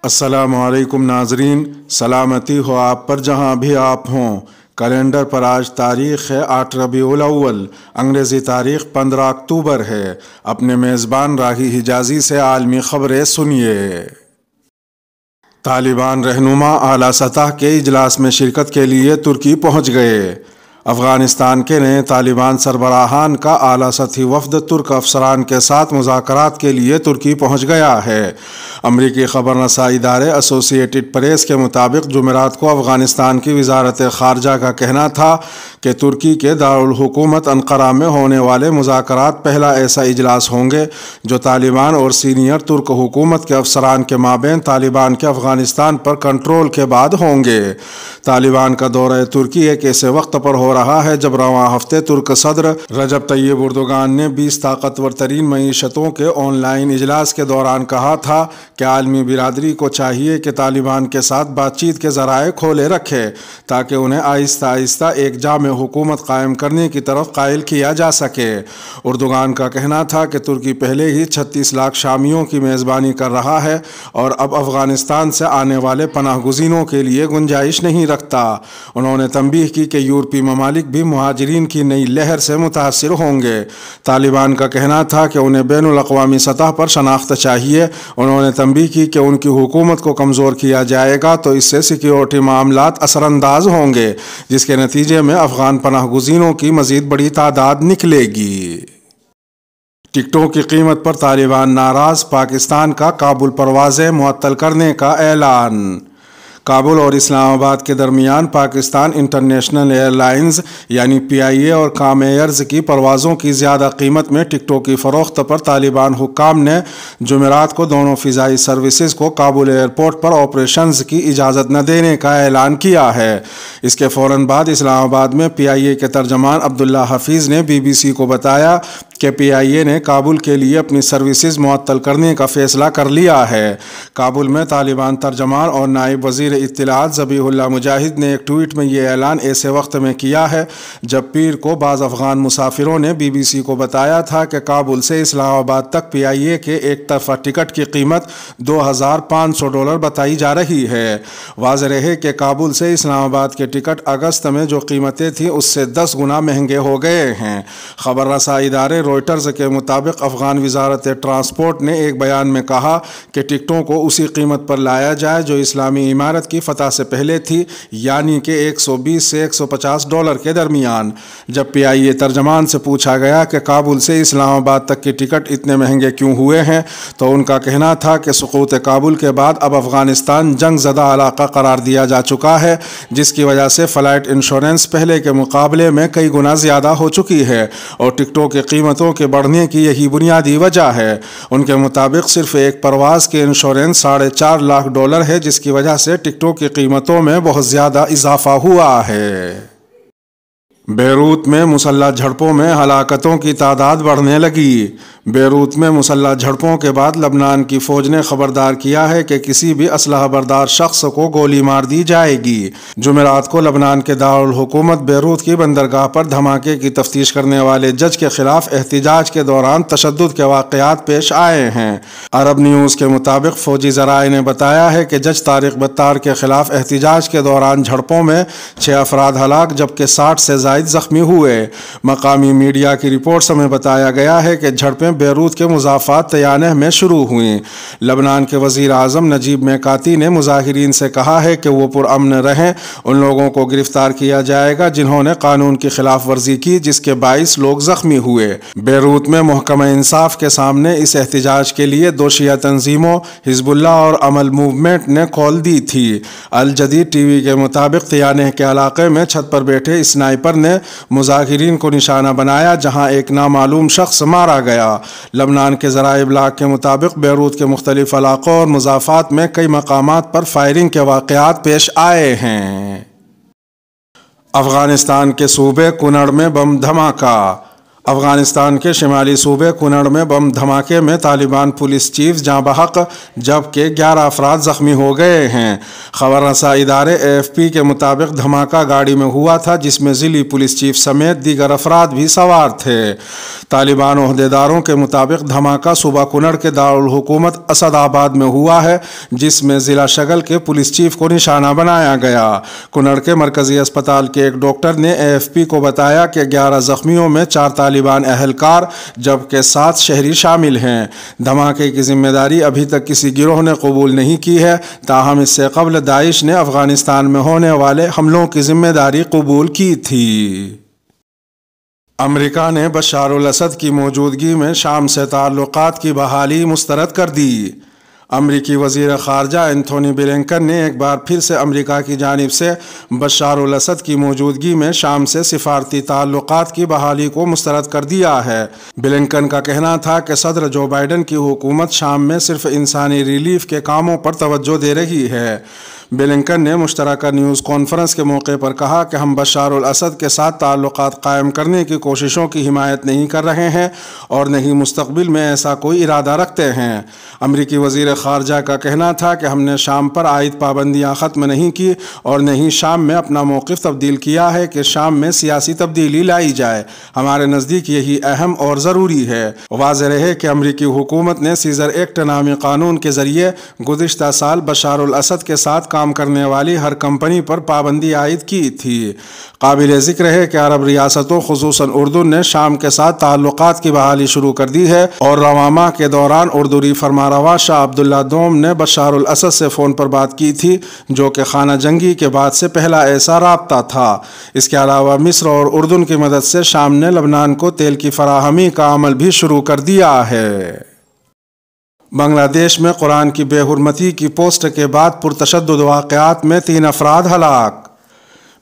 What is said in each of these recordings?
السلام علیکم ناظرین، سلامتی ہو آپ پر جہاں بھی آپ ہوں۔ کیلنڈر پر آج تاریخ ہے 8 ربیع الاول، انگریزی تاریخ 15 اکتوبر ہے۔ اپنے میزبان راہی حجازی سے عالمی خبریں سنیے۔ طالبان رہنما اعلیٰ سطح کے اجلاس میں شرکت کے لیے ترکی پہنچ گئے۔ افغانستان کے نئے طالبان سربراہان کا اعلیٰ سطحی وفد ترک افسران کے ساتھ مذاکرات کے لیے ترکی پہنچ گیا ہے۔ امریکی خبر رساں ادارے ایسوسی ایٹڈ پریس کے مطابق جمعرات کو افغانستان کی وزارت خارجہ کا کہنا تھا کہ ترکی کے دارالحکومت انقرہ میں ہونے والے مذاکرات پہلا ایسا اجلاس ہوں گے جو طالبان اور سینئر ترک حکومت کے افسران کے مابین طالبان کے افغانستان پر کنٹرول کے بعد ہوں گے۔ طالبان کا دورہ ترکی ایک ایسے وقت پر ہو رہا ہے جب رواں ہفتے ترک صدر رجب طیب اردوغان نے 20 طاقتور ترین معیشتوں کے آن لائن اجلاس کے دوران کہا تھا کہ عالمی برادری کو چاہیے کہ طالبان کے ساتھ بات چیت کے ذرائع کھولے رکھے تاکہ انہیں آہستہ آہستہ ایک جامع حکومت قائم کرنے کی طرف قائل کیا جا سکے۔ اردوغان کا کہنا تھا کہ ترکی پہلے ہی 36 لاکھ شامیوں کی میزبانی کر رہا ہے اور اب افغانستان سے آنے والے پناہ گزینوں کے لیے گنجائش نہیں رکھتا۔ انہوں نے تنبیہ کی کہ یورپی ممالک بھی مہاجرین کی نئی لہر سے متاثر ہوں گے۔ طالبان کا کہنا تھا کہ انہیں بین الاقوامی سطح پر شناخت چاہیے۔ انہوں نے تنبیہ کی کہ ان کی حکومت کو کمزور کیا جائے گا تو اس سے سیکیورٹی معاملات اثر انداز ہوں گے، جس کے نتیجے میں افغان پناہ گزینوں کی مزید بڑی تعداد نکلے گی۔ ٹکٹوں کی قیمت پر طالبان ناراض، پاکستان کا کابل پروازیں معطل کرنے کا اعلان۔ کابل اور اسلام آباد کے درمیان پاکستان انٹرنیشنل ایئر لائنز یعنی PIA اور کام ایئرز کی پروازوں کی زیادہ قیمت میں ٹکٹوں کی فروخت پر طالبان حکام نے جمعرات کو دونوں فضائی سروسز کو کابل ایئرپورٹ پر آپریشنز کی اجازت نہ دینے کا اعلان کیا ہے۔ اس کے فوراً بعد اسلام آباد میں PIA کے ترجمان عبداللہ حفیظ نے BBC کو بتایا کہ PIA نے کابل کے لیے اپنی سروسز معطل کرنے کا فیصلہ کر لیا ہے۔ کابل میں طالبان ترجمان اور نائب وزیر اطلاعات ذبیح اللہ مجاہد نے ایک ٹویٹ میں یہ اعلان ایسے وقت میں کیا ہے جب پیر کو بعض افغان مسافروں نے BBC کو بتایا تھا کہ کابل سے اسلام آباد تک PIA کے ایک طرفہ ٹکٹ کی قیمت $2,500 بتائی جا رہی ہے۔ واضح رہے کہ کابل سے اسلام آباد کے ٹکٹ اگست میں جو قیمتیں تھیں اس سے 10 گنا مہنگے ہو گئے ہیں۔ خبر رساں ادارے روئٹرز کے مطابق افغان وزارت ٹرانسپورٹ نے ایک بیان میں کہا کہ ٹکٹوں کو اسی قیمت پر لایا جائے جو اسلامی عمارت کی فتح سے پہلے تھی، یعنی کہ $120 سے $150 کے درمیان۔ جب PIA ترجمان سے پوچھا گیا کہ کابل سے اسلام آباد تک کے ٹکٹ اتنے مہنگے کیوں ہوئے ہیں تو ان کا کہنا تھا کہ سقوط کابل کے بعد اب افغانستان جنگ زدہ علاقہ قرار دیا جا چکا ہے، جس کی وجہ سے فلائٹ انشورنس پہلے کے مقابلے میں کئی گنا زیادہ ہو چکی ہے اور ٹکٹوں کی قیمتوں کے بڑھنے کی یہی بنیادی وجہ ہے۔ ان کے مطابق صرف ایک پرواز کے انشورنس $4.5 لاکھ ہے، جس کی وجہ سے ٹکٹوں کی قیمتوں میں بہت زیادہ اضافہ ہوا ہے۔ بیروت میں مسلح جھڑپوں میں ہلاکتوں کی تعداد بڑھنے لگی۔ بیروت میں مسلح جھڑپوں کے بعد لبنان کی فوج نے خبردار کیا ہے کہ کسی بھی اسلحہ بردار شخص کو گولی مار دی جائے گی۔ جمعرات کو لبنان کے دارالحکومت بیروت کی بندرگاہ پر دھماکے کی تفتیش کرنے والے جج کے خلاف احتجاج کے دوران تشدد کے واقعات پیش آئے ہیں۔ عرب نیوز کے مطابق فوجی ذرائع نے بتایا ہے کہ جج طارق بطار کے خلاف احتجاج کے دوران جھڑپوں میں 6 افراد ہلاک جبکہ 60 سے زائد زخمی ہوئے۔ مقامی میڈیا کی رپورٹس میں بتایا گیا ہے کہ جھڑپیں بیروت کے مضافات تیانہ میں شروع ہوئیں۔ لبنان کے وزیر اعظم نجیب میکاتی نے مظاہرین سے کہا ہے کہ وہ پرامن رہیں۔ ان لوگوں کو گرفتار کیا جائے گا جنہوں نے قانون کی خلاف ورزی کی جس کے باعث لوگ زخمی ہوئے۔ بیروت میں محکمہ انصاف کے سامنے اس احتجاج کے لیے 2 شیعہ تنظیموں حزب اللہ اور عمل موومنٹ نے کال دی تھی۔ الجدید ٹی وی کے مطابق تیانہ کے علاقے میں چھت پر بیٹھے اسنائپر نے مظاہرین کو نشانہ بنایا جہاں ایک نامعلوم شخص مارا گیا۔ لبنان کے ذرائع ابلاغ کے مطابق بیروت کے مختلف علاقوں اور مضافات میں کئی مقامات پر فائرنگ کے واقعات پیش آئے ہیں۔ افغانستان کے صوبے کنڑ میں بم دھماکہ۔ افغانستان کے شمالی صوبے کنڑ میں بم دھماکے میں طالبان پولیس چیف جاں بحق جبکہ 11 افراد زخمی ہو گئے ہیں۔ خبر رساں ادارے AFP کے مطابق دھماکہ گاڑی میں ہوا تھا جس میں ضلعی پولیس چیف سمیت دیگر افراد بھی سوار تھے۔ طالبان عہدیداروں کے مطابق دھماکہ صوبہ کنڑ کے دارالحکومت اسد آباد میں ہوا ہے جس میں ضلع شگل کے پولیس چیف کو نشانہ بنایا گیا۔ کنڑ کے مرکزی اسپتال کے ایک ڈاکٹر نے AFP کو بتایا کہ 11 زخمیوں میں 4 طالبان اہلکار جبکہ 7 شہری شامل ہیں۔ دھماکے کی ذمہ داری ابھی تک کسی گروہ نے قبول نہیں کی ہے، تاہم اس سے قبل داعش نے افغانستان میں ہونے والے حملوں کی ذمہ داری قبول کی تھی۔ امریکہ نے بشار الاسد کی موجودگی میں شام سے تعلقات کی بحالی مسترد کر دی۔ امریکی وزیر خارجہ اینتھونی بلنکن نے ایک بار پھر سے امریکہ کی جانب سے بشار الاسد کی موجودگی میں شام سے سفارتی تعلقات کی بحالی کو مسترد کر دیا ہے۔ بلنکن کا کہنا تھا کہ صدر جو بائیڈن کی حکومت شام میں صرف انسانی ریلیف کے کاموں پر توجہ دے رہی ہے۔ بلنکن نے مشترکہ نیوز کانفرنس کے موقع پر کہا کہ ہم بشار الاسد کے ساتھ تعلقات قائم کرنے کی کوششوں کی حمایت نہیں کر رہے ہیں اور نہ ہی مستقبل میں ایسا کوئی ارادہ رکھتے ہیں۔ امریکی وزیر خارجہ کا کہنا تھا کہ ہم نے شام پر عائد پابندیاں ختم نہیں کی اور نہ ہی شام میں اپنا موقف تبدیل کیا ہے کہ شام میں سیاسی تبدیلی لائی جائے۔ ہمارے نزدیک یہی اہم اور ضروری ہے۔ واضح رہے کہ امریکی حکومت نے سیزر ایکٹ نامی قانون کے ذریعے گزشتہ سال بشار الاسد کے ساتھ کام کرنے والی ہر کمپنی پر پابندی عائد کی تھی۔ قابل ذکر ہے کہ عرب ریاستوں خصوصاً اردن نے شام کے ساتھ تعلقات کی بحالی شروع کر دی ہے اور رواں ماہ کے دوران اردنی فرمانروا شاہ عبداللہ دوم نے بشار الاسد سے فون پر بات کی تھی جو کہ خانہ جنگی کے بعد سے پہلا ایسا رابطہ تھا۔ اس کے علاوہ مصر اور اردن کی مدد سے شام نے لبنان کو تیل کی فراہمی کا عمل بھی شروع کر دیا ہے۔ بنگلہ دیش میں قرآن کی بے حرمتی کی پوسٹ کے بعد پرتشدد واقعات میں 3 افراد ہلاک۔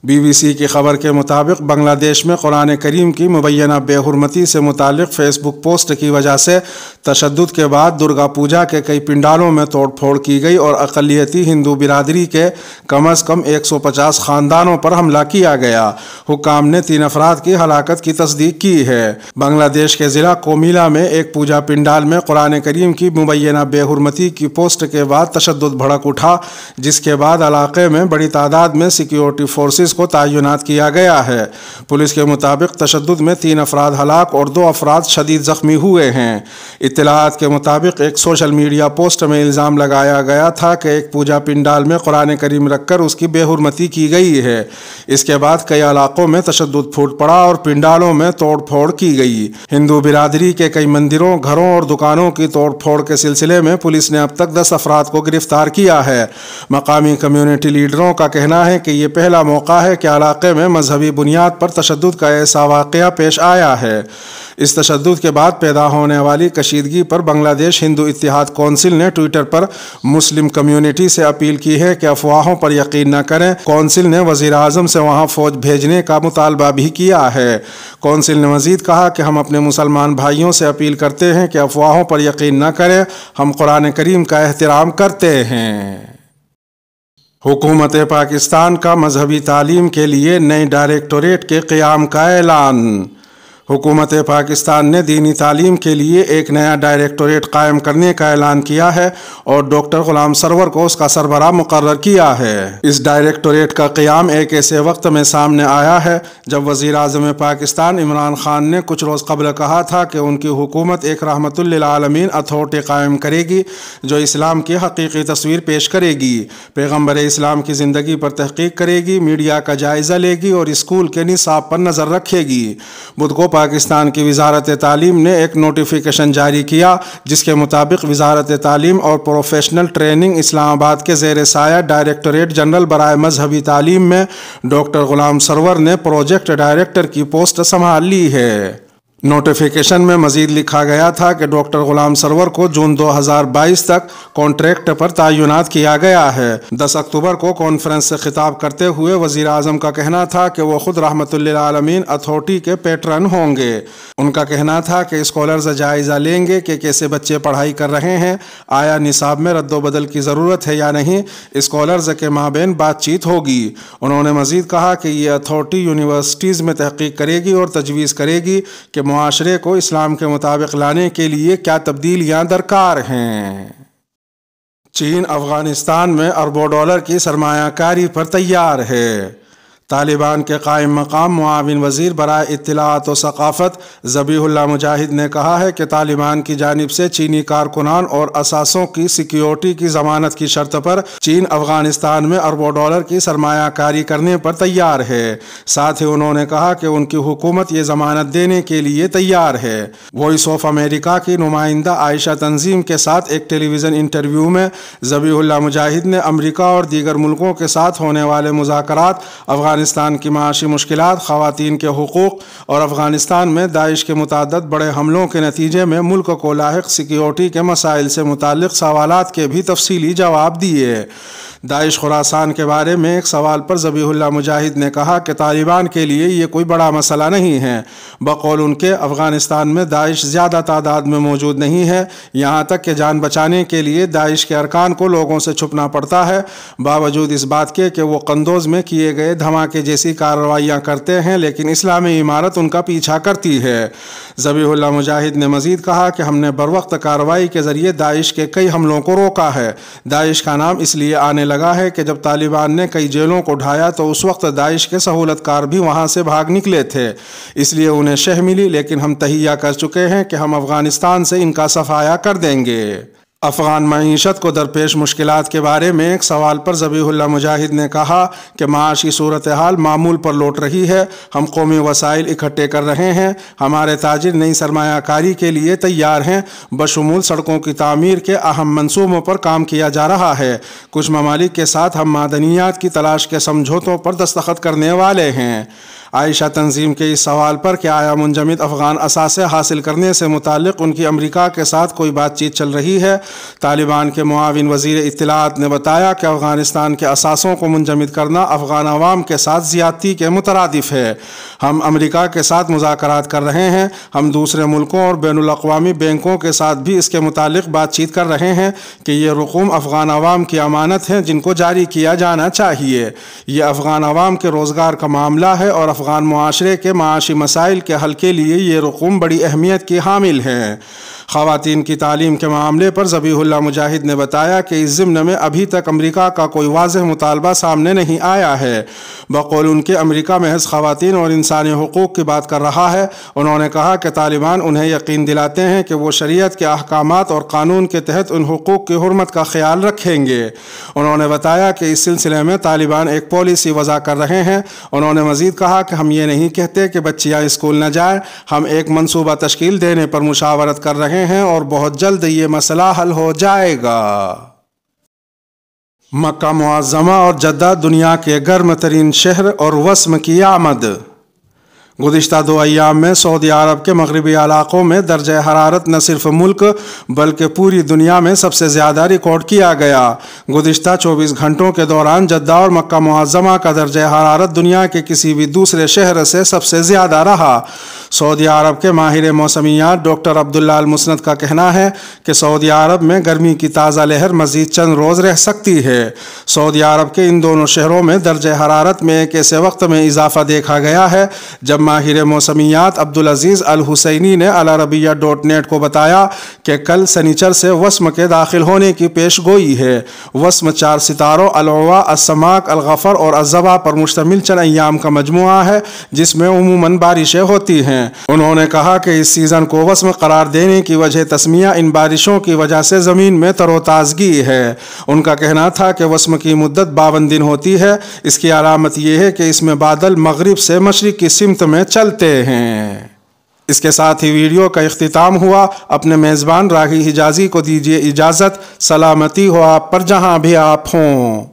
BBC کی خبر کے مطابق بنگلہ دیش میں قرآن کریم کی مبینہ بے حرمتی سے متعلق فیس بک پوسٹ کی وجہ سے تشدد کے بعد درگا پوجا کے کئی پنڈالوں میں توڑ پھوڑ کی گئی اور اقلیتی ہندو برادری کے کم از کم 150 خاندانوں پر حملہ کیا گیا۔ حکام نے 3 افراد کی ہلاکت کی تصدیق کی ہے۔ بنگلہ دیش کے ضلع کومیلا میں ایک پوجا پنڈال میں قرآن کریم کی مبینہ بے حرمتی کی پوسٹ کے بعد تشدد بھڑک اٹھا جس کے بعد علاقے میں بڑی تعداد میں سیکیورٹی فورسز کو تعینات کیا گیا ہے۔ پولیس کے مطابق تشدد میں 3 افراد ہلاک اور 2 افراد شدید زخمی ہوئے ہیں۔ اطلاعات کے مطابق ایک سوشل میڈیا پوسٹ میں الزام لگایا گیا تھا کہ ایک پوجا پنڈال میں قرآن کریم رکھ کر اس کی بے حرمتی کی گئی ہے۔ اس کے بعد کئی علاقوں میں تشدد پھوٹ پڑا اور پنڈالوں میں توڑ پھوڑ کی گئی۔ ہندو برادری کے کئی مندروں، گھروں اور دکانوں کی توڑ پھوڑ کے سلسلے میں پولیس نے اب تک 10 افراد کو گرفتار کیا ہے۔ مقامی کمیونٹی لیڈروں کا کہنا ہے کہ یہ پہلا موقع ہے کہ علاقے میں مذہبی بنیاد پر تشدد کا ایسا واقعہ پیش آیا ہے۔ اس تشدد کے بعد پیدا ہونے والی کشیدگی پر بنگلہ دیش ہندو اتحاد کونسل نے ٹویٹر پر مسلم کمیونٹی سے اپیل کی ہے کہ افواہوں پر یقین نہ کریں۔ کونسل نے وزیر اعظم سے وہاں فوج بھیجنے کا مطالبہ بھی کیا ہے۔ کونسل نے مزید کہا کہ ہم اپنے مسلمان بھائیوں سے اپیل کرتے ہیں کہ افواہوں پر یقین نہ کریں، ہم قرآن کریم کا احترام کرتے ہیں۔ حکومت پاکستان کا مذہبی تعلیم کے لیے نئے ڈائریکٹوریٹ کے قیام کا اعلان۔ حکومت پاکستان نے دینی تعلیم کے لیے ایک نیا ڈائریکٹوریٹ قائم کرنے کا اعلان کیا ہے اور ڈاکٹر غلام سرور کو اس کا سربراہ مقرر کیا ہے۔ اس ڈائریکٹوریٹ کا قیام ایک ایسے وقت میں سامنے آیا ہے جب وزیر اعظم پاکستان عمران خان نے کچھ روز قبل کہا تھا کہ ان کی حکومت ایک رحمت للعالمین اتھارٹی قائم کرے گی جو اسلام کی حقیقی تصویر پیش کرے گی، پیغمبر اسلام کی زندگی پر تحقیق کرے گی، میڈیا کا جائزہ لے گی اور اسکول کے نصاب پر نظر رکھے گی۔ بدھ کو پاکستان کی وزارت تعلیم نے ایک نوٹیفیکیشن جاری کیا جس کے مطابق وزارت تعلیم اور پروفیشنل ٹریننگ اسلام آباد کے زیر سایہ ڈائریکٹوریٹ جنرل برائے مذہبی تعلیم میں ڈاکٹر غلام سرور نے پروجیکٹ ڈائریکٹر کی پوسٹ سنبھال لی ہے۔ نوٹیفیکیشن میں مزید لکھا گیا تھا کہ ڈاکٹر غلام سرور کو جون 2022 تک کانٹریکٹ پر تعینات کیا گیا ہے۔ 10 اکتوبر کو کانفرنس سے خطاب کرتے ہوئے وزیر اعظم کا کہنا تھا کہ وہ خود رحمت للعالمین اتھارٹی کے پیٹرن ہوں گے۔ ان کا کہنا تھا کہ اسکالرز جائزہ لیں گے کہ کیسے بچے پڑھائی کر رہے ہیں، آیا نصاب میں رد و بدل کی ضرورت ہے یا نہیں، اسکالرز کے مابین بات چیت ہوگی۔ انہوں نے مزید کہا کہ یہ اتھارٹی یونیورسٹیز میں تحقیق کرے گی اور تجویز کرے گی کہ معاشرے کو اسلام کے مطابق لانے کے لیے کیا تبدیلیاں درکار ہیں۔ چین افغانستان میں اربوں ڈالر کی سرمایہ کاری پر تیار ہے۔ طالبان کے قائم مقام معاون وزیر برائے اطلاعات و ثقافت ذبیح اللہ مجاہد نے کہا ہے کہ طالبان کی جانب سے چینی کارکنان اور اثاثوں کی سیکیورٹی کی ضمانت کی شرط پر چین افغانستان میں اربوں ڈالر کی سرمایہ کاری کرنے پر تیار ہے۔ ساتھ ہی انہوں نے کہا کہ ان کی حکومت یہ ضمانت دینے کے لیے تیار ہے۔ وائس آف امریکہ کی نمائندہ عائشہ تنظیم کے ساتھ ایک ٹیلی ویژن انٹرویو میں ذبیح اللہ مجاہد نے امریکہ اور دیگر ملکوں کے ساتھ ہونے والے مذاکرات، افغانستان کی معاشی مشکلات، خواتین کے حقوق اور افغانستان میں داعش کے متعدد بڑے حملوں کے نتیجے میں ملک کو لاحق سیکیورٹی کے مسائل سے متعلق سوالات کے بھی تفصیلی جواب دیے۔ داعش خراسان کے بارے میں ایک سوال پر ذبیح اللہ مجاہد نے کہا کہ طالبان کے لیے یہ کوئی بڑا مسئلہ نہیں ہے۔ بقول ان کے افغانستان میں داعش زیادہ تعداد میں موجود نہیں ہے، یہاں تک کہ جان بچانے کے لیے داعش کے ارکان کو لوگوں سے چھپنا پڑتا ہے، باوجود اس بات کے کہ وہ قندوز میں کیے گئے دھماکے جیسی کارروائیاں کرتے ہیں، لیکن اسلامی عمارت ان کا پیچھا کرتی ہے۔ ذبیح اللہ مجاہد نے مزید کہا کہ ہم نے بروقت کارروائی کے ذریعے داعش کے کئی حملوں کو روکا ہے۔ داعش کا نام اس لیے آنے لگا ہے کہ جب طالبان نے کئی جیلوں کو ڈھایا تو اس وقت داعش کے سہولت کار بھی وہاں سے بھاگ نکلے تھے، اس لیے انہیں شہ ملی، لیکن ہم تہیہ کر چکے ہیں کہ ہم افغانستان سے ان کا صفایا کر دیں گے۔ افغان معیشت کو درپیش مشکلات کے بارے میں ایک سوال پر ذبیح اللہ مجاہد نے کہا کہ معاشی صورتحال معمول پر لوٹ رہی ہے، ہم قومی وسائل اکٹھے کر رہے ہیں، ہمارے تاجر نئی سرمایہ کاری کے لیے تیار ہیں، بشمول سڑکوں کی تعمیر کے اہم منصوبوں پر کام کیا جا رہا ہے، کچھ ممالک کے ساتھ ہم معدنیات کی تلاش کے سمجھوتوں پر دستخط کرنے والے ہیں۔ عائشہ تنظیم کے اس سوال پر کہ آیا منجمد افغان اثاثے حاصل کرنے سے متعلق ان کی امریکہ کے ساتھ کوئی بات چیت چل رہی ہے، طالبان کے معاون وزیر اطلاعات نے بتایا کہ افغانستان کے اثاثوں کو منجمد کرنا افغان عوام کے ساتھ زیادتی کے مترادف ہے۔ ہم امریکہ کے ساتھ مذاکرات کر رہے ہیں، ہم دوسرے ملکوں اور بین الاقوامی بینکوں کے ساتھ بھی اس کے متعلق بات چیت کر رہے ہیں کہ یہ رقوم افغان عوام کی امانت ہیں جن کو جاری کیا جانا چاہیے۔ یہ افغان عوام کے روزگار کا معاملہ ہے اور افغان معاشرے کے معاشی مسائل کے حل کے لیے یہ رقوم بڑی اہمیت کی حامل ہیں۔ خواتین کی تعلیم کے معاملے پر ذبیح اللہ مجاہد نے بتایا کہ اس ضمن میں ابھی تک امریکہ کا کوئی واضح مطالبہ سامنے نہیں آیا ہے۔ بقول ان کے امریکہ محض خواتین اور انسانی حقوق کی بات کر رہا ہے۔ انہوں نے کہا کہ طالبان انہیں یقین دلاتے ہیں کہ وہ شریعت کے احکامات اور قانون کے تحت ان حقوق کی حرمت کا خیال رکھیں گے۔ انہوں نے بتایا کہ اس سلسلے میں طالبان ایک پالیسی وضع کر رہے ہیں۔ انہوں نے مزید کہا کہ ہم یہ نہیں کہتے کہ بچیاں اسکول نہ جائیں، ہم ایک منصوبہ تشکیل دینے پر مشاورت کر رہے ہیں اور بہت جلد یہ مسئلہ حل ہو جائے گا۔ مکہ معظمہ اور جدہ دنیا کے گرم ترین شہر اور وسم کی آمد۔ گزشتہ 2 ایام میں سعودی عرب کے مغربی علاقوں میں درجہ حرارت نہ صرف ملک بلکہ پوری دنیا میں سب سے زیادہ ریکارڈ کیا گیا۔ گزشتہ 24 گھنٹوں کے دوران جدہ اور مکہ معظمہ کا درجہ حرارت دنیا کے کسی بھی دوسرے شہر سے سب سے زیادہ رہا۔ سعودی عرب کے ماہر موسمیات ڈاکٹر عبداللہ المسند کا کہنا ہے کہ سعودی عرب میں گرمی کی تازہ لہر مزید چند روز رہ سکتی ہے۔ سعودی عرب کے ان دونوں شہروں میں درجہ حرارت میں ایک ایسے وقت میں اضافہ دیکھا گیا ہے جب ماہر موسمیات عبدالعزیز الحسینی نے العربیہ.net کو بتایا کہ کل سنیچر سے وسم کے داخل ہونے کی پیش گوئی ہے۔ وسم 4 ستاروں العوا، السماک، الغفر اور الزبا پر مشتمل چند ایام کا مجموعہ ہے جس میں عموماً بارشیں ہوتی ہیں۔ انہوں نے کہا کہ اس سیزن کو وسم قرار دینے کی وجہ تسمیہ ان بارشوں کی وجہ سے زمین میں تر و تازگی ہے۔ ان کا کہنا تھا کہ وسم کی مدت 52 دن ہوتی ہے۔ اس کی علامت یہ ہے کہ اس میں بادل مغرب سے مشرق کی سمت میں چلتے ہیں۔ اس کے ساتھ ہی ویڈیو کا اختتام ہوا۔ اپنے میزبان راہی حجازی کو دیجیے اجازت۔ سلامتی ہو آپ پر جہاں بھی آپ ہوں۔